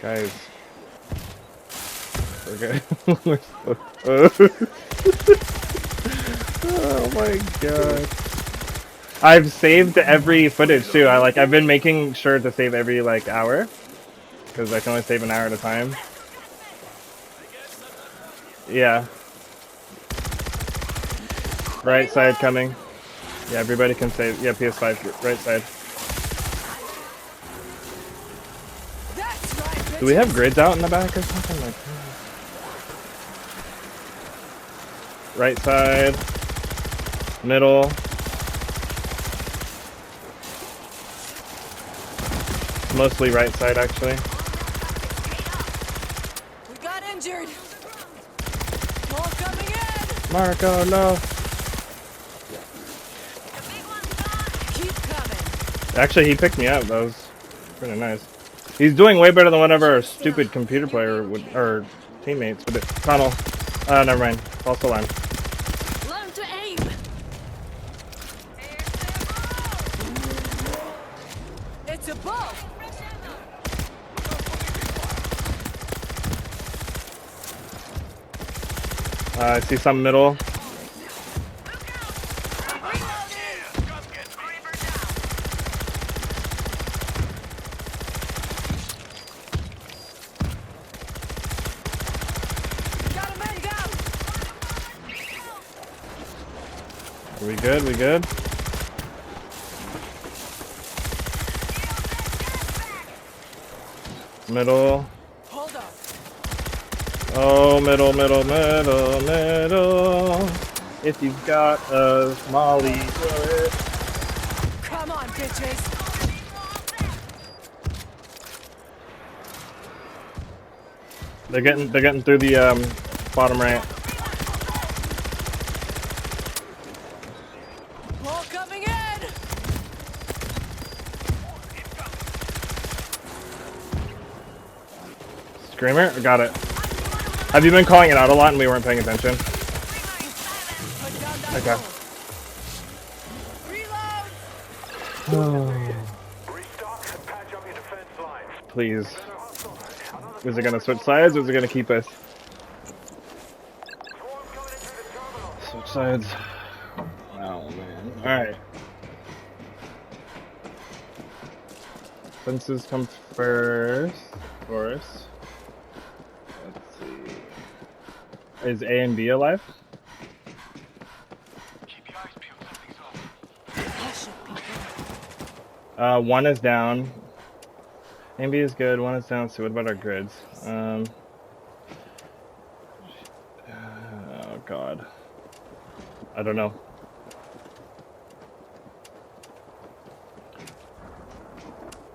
Speaker 3: Guys. We're good. We're so oh my god. I've saved every footage too. I've been making sure to save every like hour. Because I can only save an hour at a time. Yeah. Right side coming. Yeah, everybody can save. Yeah, PS5, right side.
Speaker 2: That's right, bitches.
Speaker 3: Do we have grids out in the back or something? Like, right side. Middle. Mostly right side, actually.
Speaker 2: We got injured. Ball coming in.
Speaker 3: Marco, no.
Speaker 2: Keep coming.
Speaker 3: Actually, he picked me up. That was pretty nice. He's doing way better than whatever our stupid computer player would, or teammates would do. Tunnel. Never mind. False alarm.
Speaker 2: Learn to aim. It's a ball.
Speaker 3: I see some middle.
Speaker 2: Got a man down.
Speaker 3: Are we good? We good? Middle.
Speaker 2: Hold up.
Speaker 3: Oh, middle, middle, middle, middle. If you've got a molly, throw it.
Speaker 2: Come on, bitches.
Speaker 3: They're getting through the bottom right.
Speaker 2: Ball coming in.
Speaker 3: Screamer, got it. Have you been calling it out a lot and we weren't paying attention?
Speaker 2: Put down that
Speaker 3: Okay.
Speaker 2: bull. Reload.
Speaker 4: Restock and patch up your defense lines.
Speaker 3: Please.
Speaker 4: Better hustle. Another
Speaker 3: Is it gonna switch sides or is it gonna keep us?
Speaker 4: swarm coming in through the terminal.
Speaker 3: Switch sides. Oh man. Alright. Fences come first for us. Let's see. Is A and B alive?
Speaker 4: Keep your eyes peeled. Something's up.
Speaker 2: Hush it, people.
Speaker 3: One is down. A and B is good. One is down. So what about our grids? Oh god. I don't know.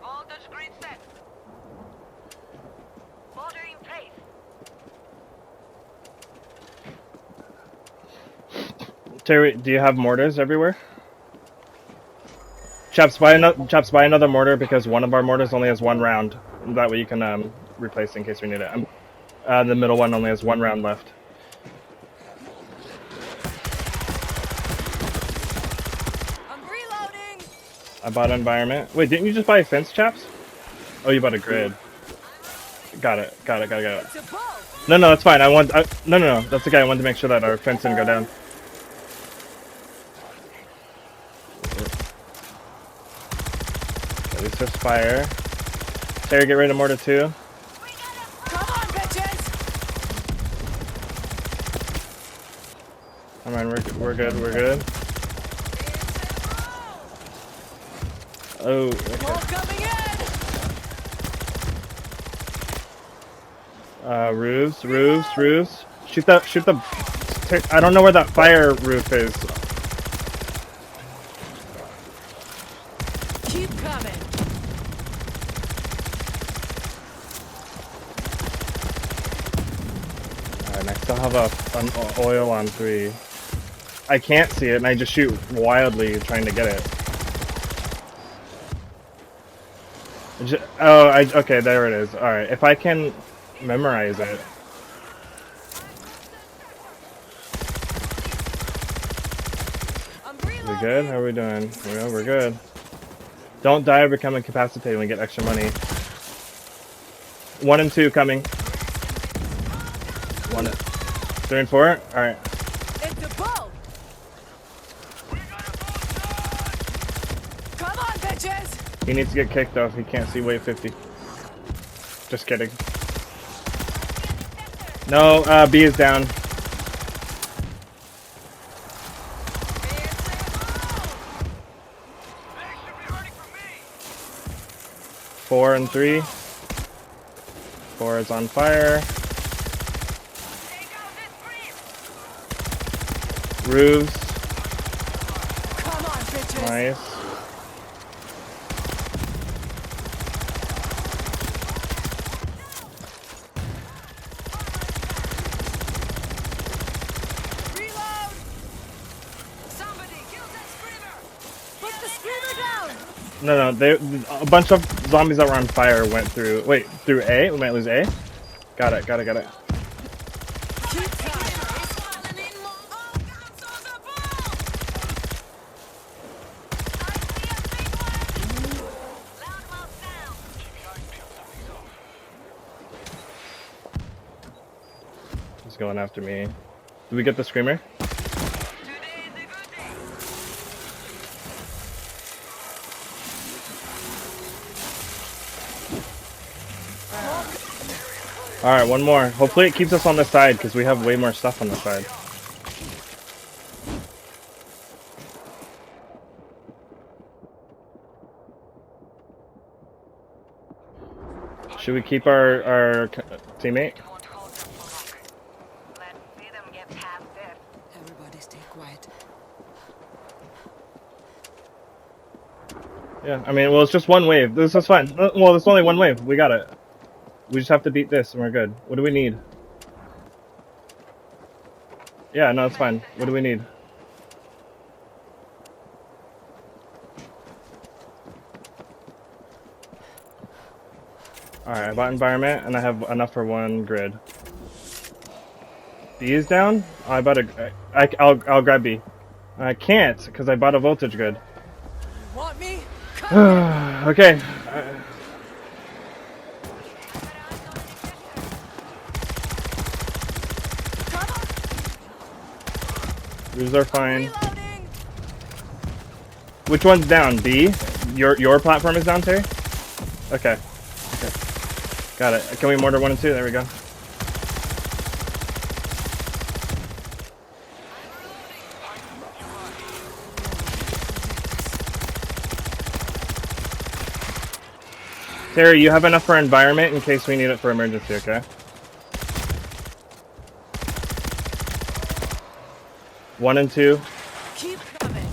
Speaker 5: All the screen set. Border in place.
Speaker 3: Terry, do you have mortars everywhere? Chaps, buy another mortar because one of our mortars only has one round. That way you can replace in case we need it. The middle one only has one round left.
Speaker 2: I'm reloading.
Speaker 3: I bought environment. Wait, didn't you just buy fence chaps? Oh, you bought a grid. Got it.
Speaker 2: It's a bull.
Speaker 3: No, that's fine. No. That's okay. I wanted to make sure that our fence didn't go down. At least there's fire. Terry, get rid of mortar 2.
Speaker 2: Come on, bitches.
Speaker 3: Come on, we're good. Oh,
Speaker 2: Wall
Speaker 3: okay.
Speaker 2: coming in.
Speaker 3: Roofs. Shoot the. I don't know where that fire roof is.
Speaker 2: Keep coming.
Speaker 3: Alright, I still have an oil on 3. I can't see it, and I just shoot wildly trying to get it. Okay, there it is. Alright, if I can memorize it.
Speaker 2: I'm
Speaker 3: We
Speaker 2: reloading.
Speaker 3: good? How are we doing? Well, we're good. Don't die or become incapacitated when we get extra money. 1 and 2 coming. 3 and 4? Alright.
Speaker 2: It's a bull. Come on, bitches.
Speaker 3: He needs to get kicked off. He can't see wave 50. Just kidding. No, B is down. Four and 3. 4 is on fire. Roofs.
Speaker 2: Come on, bitches.
Speaker 3: Nice.
Speaker 2: Reload. Somebody kill that screamer. Put the screamer down.
Speaker 3: No, a bunch of zombies that were on fire went through. Wait, through A? We might lose A? Got it.
Speaker 2: Keep coming.
Speaker 3: He's going after me. Did we get the screamer? Alright, one more. Hopefully it keeps us on this side, because we have way more stuff on this side. Should we keep our teammate?
Speaker 2: Everybody stay quiet.
Speaker 3: Yeah, I mean, well, it's just one wave. This is fine. Well, it's only one wave. We got it. We just have to beat this and we're good. What do we need? Yeah, no, it's fine. What do we need? Alright, I bought environment and I have enough for 1 grid. B is down? Oh, I bought I'll grab B. I can't, because I bought a voltage grid.
Speaker 2: Want me? Come.
Speaker 3: Okay.
Speaker 2: Come on.
Speaker 3: These are fine.
Speaker 2: Reloading.
Speaker 3: Which one's down? B? Your platform is down, Terry? Okay. Got it. Can we mortar 1 and 2? There we go. Terry, you have enough for environment in case we need it for emergency, okay? 1 and 2.
Speaker 2: Keep coming.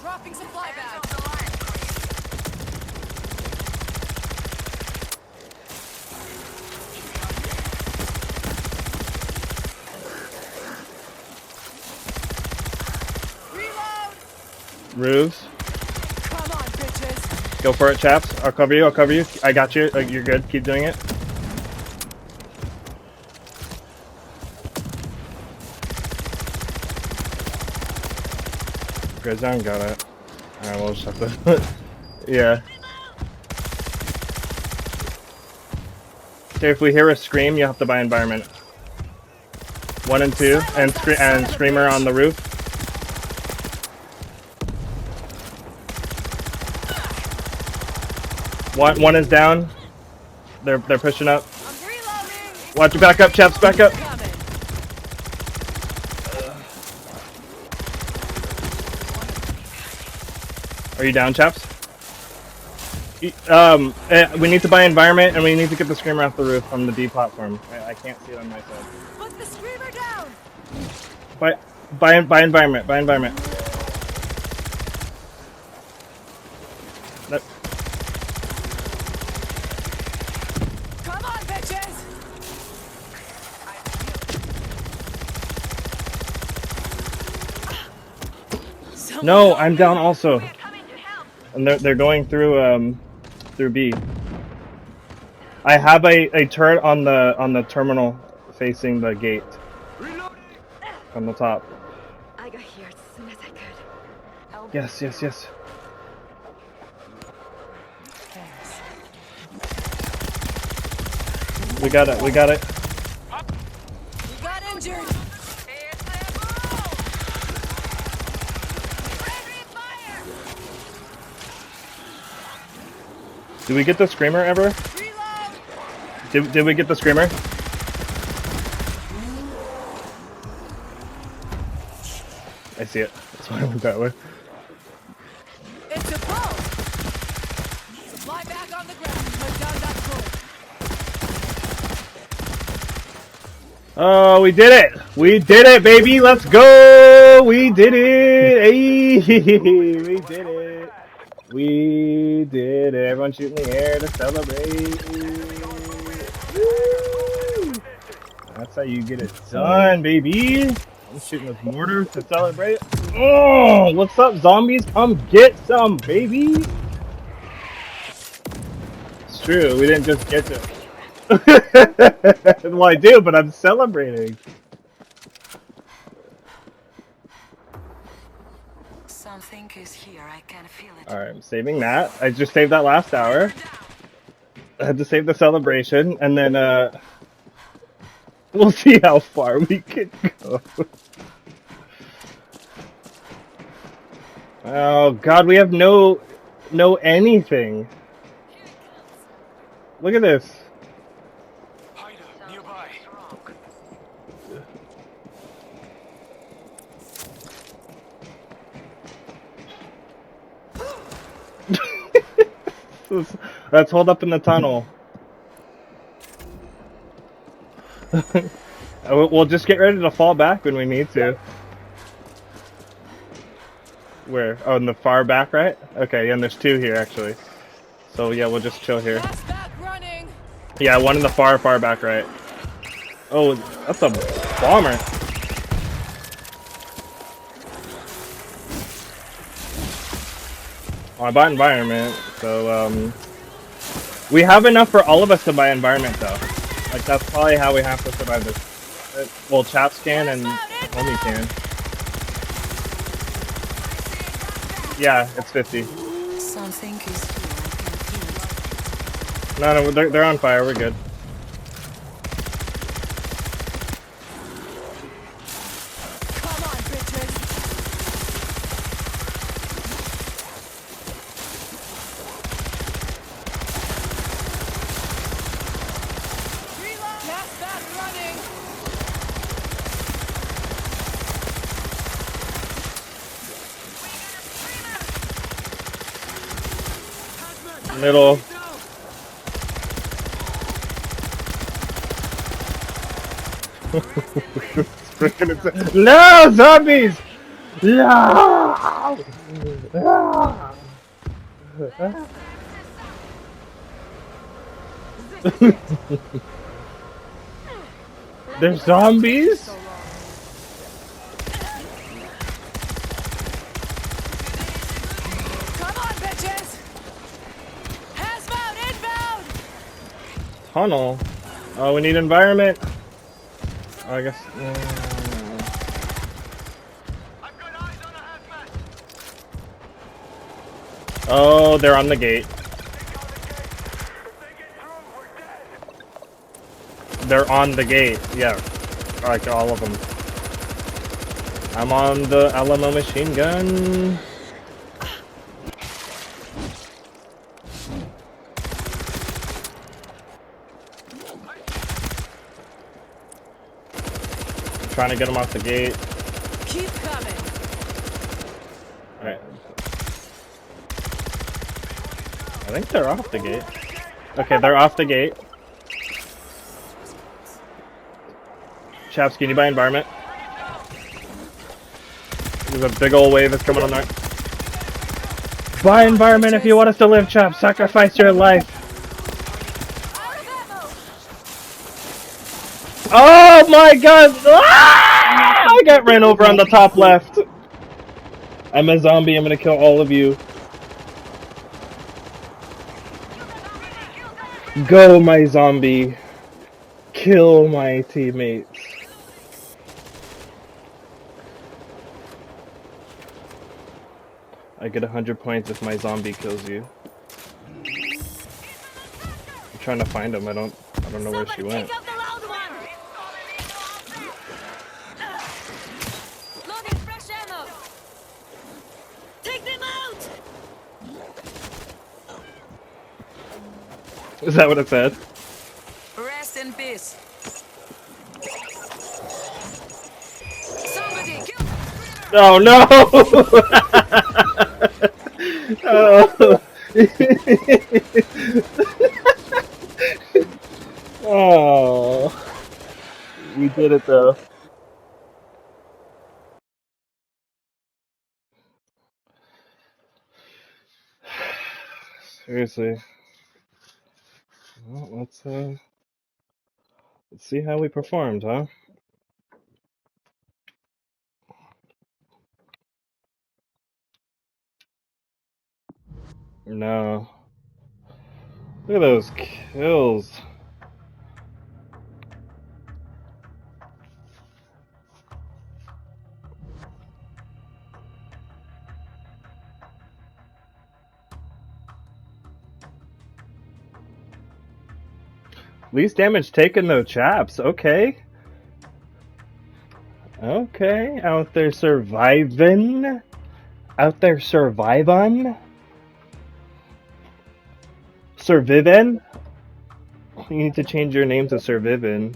Speaker 2: Dropping supply bags. Reload.
Speaker 3: Roofs.
Speaker 2: Come on, bitches.
Speaker 3: Go for it, chaps. I'll cover you. I got you. You're good. Keep doing it. Grid's down. Got it. Alright, we'll just have to. Yeah. Okay, if we hear a scream, you have to buy environment. 1 and 2, and screamer on the roof. One is down. They're pushing up.
Speaker 2: I'm reloading.
Speaker 3: Watch your back up, chaps. Back up.
Speaker 2: Coming.
Speaker 3: Are you down, chaps? We need to buy environment, and we need to get the screamer off the roof from the D platform. I can't see it on my side.
Speaker 2: Put the screamer down.
Speaker 3: Buy environment. Buy environment. That,
Speaker 2: Come on, bitches.
Speaker 3: no, I'm down also.
Speaker 5: We're coming to help.
Speaker 3: And they're going through B. I have a turret on the terminal facing the gate. On the top.
Speaker 5: I got here as soon as I could. Help.
Speaker 3: Yes. We got it.
Speaker 2: We got injured.
Speaker 5: It's a move! Friendly fire!
Speaker 3: Did we get the screamer ever?
Speaker 2: Reload.
Speaker 3: Did we get the screamer? I see it. That's why I went that way.
Speaker 2: It's a pro. Supply back on the ground. Put down that sword.
Speaker 3: Oh, we did it! We did it, baby! Let's go! We did it! Hey! We did it! We did it! Everyone shoot in the air to celebrate! Woo! That's how you get it done, baby! I'm shooting with mortar to celebrate. Oh! What's up, zombies? Come get some, baby! It's true, we didn't just get to. Well, I do, but I'm celebrating.
Speaker 2: Something is here. I can feel it.
Speaker 3: Alright, I'm saving that. I just saved that last hour. I had to save the celebration, and then, we'll see how far we can go. Oh, God, we have no anything. Look at this.
Speaker 4: Hider nearby.
Speaker 3: Let's hold up in the tunnel. We'll just get ready to fall back when we need to. Where? Oh, in the far back, right? Okay, yeah, and there's 2 here, actually. So, yeah, we'll just chill here.
Speaker 2: Fast back running.
Speaker 3: Yeah, 1 in the far back, right? Oh, that's a bomber. Oh, I bought environment, so, we have enough for all of us to buy environment, though. Like, that's probably how we have to survive this. Well, Chaps can and Homie can. Yeah, it's 50.
Speaker 2: Something is here. I can feel it.
Speaker 3: No, they're on fire. We're good.
Speaker 2: Come on, bitches. Reload. Fast back running.
Speaker 3: Middle. No, zombies! No! There's zombies?
Speaker 2: Come on, bitches. Hazmat inbound.
Speaker 3: Tunnel. Oh, we need environment. Oh, I guess.
Speaker 4: I've got eyes on a hazmat.
Speaker 3: Oh, they're on the gate. They're on the gate. Yeah, like all of them. I'm on the Alamo machine gun. I'm trying to get them off the gate.
Speaker 2: Keep coming.
Speaker 3: Alright. I think they're off the gate. Okay, they're off the gate. Chaps, can you buy environment? There's a big old wave that's coming on there. Buy environment if you want us to live, Chaps. Sacrifice your life. Oh my god! Ah! I got ran over on the top left. I'm a zombie. I'm gonna kill all of you. Go, my zombie. Kill my teammates. I get 100 points if my zombie kills you. I'm trying to find him. I don't know where she went.
Speaker 2: Take out the loud one. Loading fresh ammo. Take them out.
Speaker 3: Is that what it said?
Speaker 2: Rest in peace. Somebody kill.
Speaker 3: Oh no! Oh. Oh. We did it though. Seriously. Well, let's see how we performed, huh? No. Look at those kills. Least damage taken though, Chaps. Okay. Okay. Out there surviving. Out there surviving. Survivin'? You need to change your name to Survivin'.